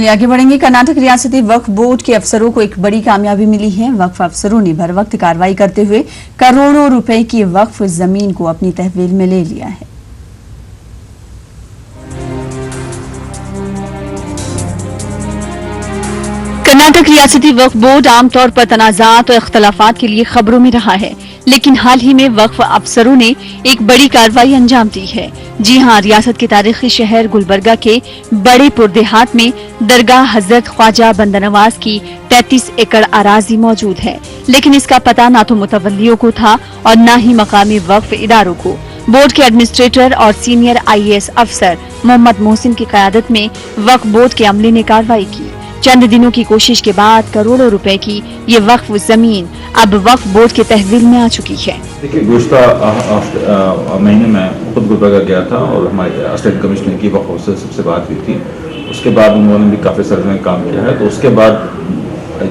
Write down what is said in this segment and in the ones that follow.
चलिए आगे बढ़ेंगे। कर्नाटक रियासती वक्फ बोर्ड के अफसरों को एक बड़ी कामयाबी मिली है। वक्फ अफसरों ने भर वक्त कार्रवाई करते हुए करोड़ों रुपए की वक्फ जमीन को अपनी तहवील में ले लिया है। कर्नाटक रियासती वक्फ बोर्ड आमतौर पर तनाज़ात और इख्तलाफात के लिए खबरों में रहा है, लेकिन हाल ही में वक्फ अफसरों ने एक बड़ी कार्रवाई अंजाम दी है। जी हां, रियासत के तारीखी शहर गुलबर्गा के बड़े पुरदेहात में दरगाह हजरत ख्वाजा बंदानवाज की 33 एकड़ अराजी मौजूद है, लेकिन इसका पता न तो मुतवल्लियों को था और न ही मकामी वक्फ इदारों को। बोर्ड के एडमिनिस्ट्रेटर और सीनियर IAS अफसर मोहम्मद मोहसिन की क़यादत में वक्फ बोर्ड के अमले ने कार्रवाई की। चंद दिनों की कोशिश के बाद करोड़ों रुपए की ये वक्फ जमीन अब वक्फ बोर्ड के तहवील में आ चुकी है। देखिए, गुज़श्ता महीने में खुद गुलबर्गा गया था और हमारे असिस्टेंट कमिश्नर की वक्फ अफसर सबसे बात हुई थी। उसके बाद उन्होंने भी काफ़ी सर्वे में काम किया है। तो उसके बाद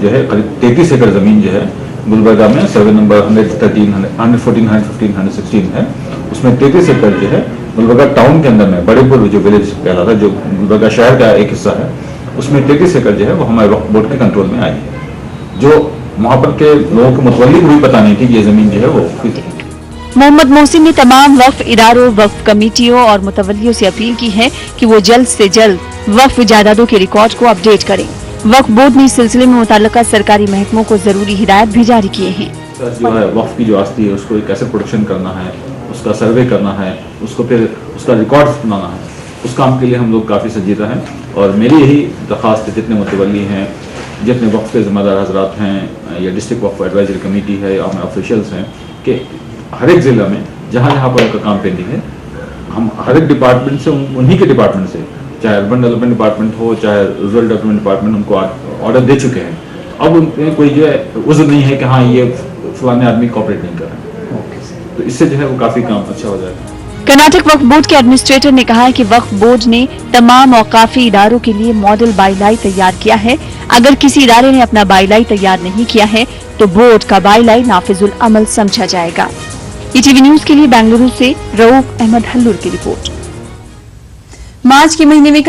जो है करीब 33 एकड़ ज़मीन जो है गुलबर्गा में सर्वे नंबर 113, 114, 115, 116 है। उसमें 33 एकड़ जो है गुलबर्गा टाउन के अंदर में बड़ेपुर जो विलेज कहलाता है, जो गुलबर्गा शहर का एक हिस्सा है, उसमें 33 एकड़ जो है वो हमारे वक्फ बोर्ड के कंट्रोल में आई है। जो वहाँ पर के लोगों के मुतवल्ली को भी पता नहीं थी कि ये जमीन जो है वो मोहम्मद मोहसिन ने तमाम वक्फ इदारों, वक्फ कमेटियों और मुतवल्लियों से अपील की है कि वो जल्द से जल्द वक्फ जायदादों के रिकॉर्ड को अपडेट करें। वक्फ बोर्ड ने इस सिलसिले में मुतल्लिका सरकारी महकमों को जरूरी हिदायत भी जारी किए हैं। जो है वक्फ की जो आस्ती है उसको कैसे प्रोटेक्शन करना है, उसका सर्वे करना है, उसको फिर उसका रिकॉर्ड बनाना है, उस काम के लिए हम लोग काफ़ी संजीदा हैं। और मेरी यही दरख्वास्त है जितने मुतवल्ली हैं, जितने वक्फ के ज़िम्मेदार हजरात हैं या डिस्ट्रिक्ट वक्फ एडवाइजरी कमेटी है या हमारे ऑफिशियल्स हैं, कि हर एक ज़िला में जहाँ जहाँ पर उनका काम पेंडिंग है, हम हर एक डिपार्टमेंट से, उन्हीं के डिपार्टमेंट से, चाहे अर्बन डेवलपमेंट डिपार्टमेंट हो चाहे रूरल डेवलपमेंट डिपार्टमेंट, उनको ऑर्डर दे चुके हैं। अब उनमें कोई जो है उज़्र नहीं है कि हाँ ये फलाने आदमी कॉपरेट नहीं कर रहा है, तो इससे जो है वो काफ़ी काम अच्छा हो जाएगा। कर्नाटक वक्फ बोर्ड के एडमिनिस्ट्रेटर ने कहा है कि वक्फ बोर्ड ने तमाम औकाफी इदारों के लिए मॉडल बाईलाई तैयार किया है। अगर किसी इदारे ने अपना बाईलाई तैयार नहीं किया है तो बोर्ड का बाईलाई नाफिजुल अमल समझा जाएगा। ETV न्यूज के लिए बेंगलुरु से रऊफ अहमद हल्लुर की रिपोर्ट। मार्च के महीने में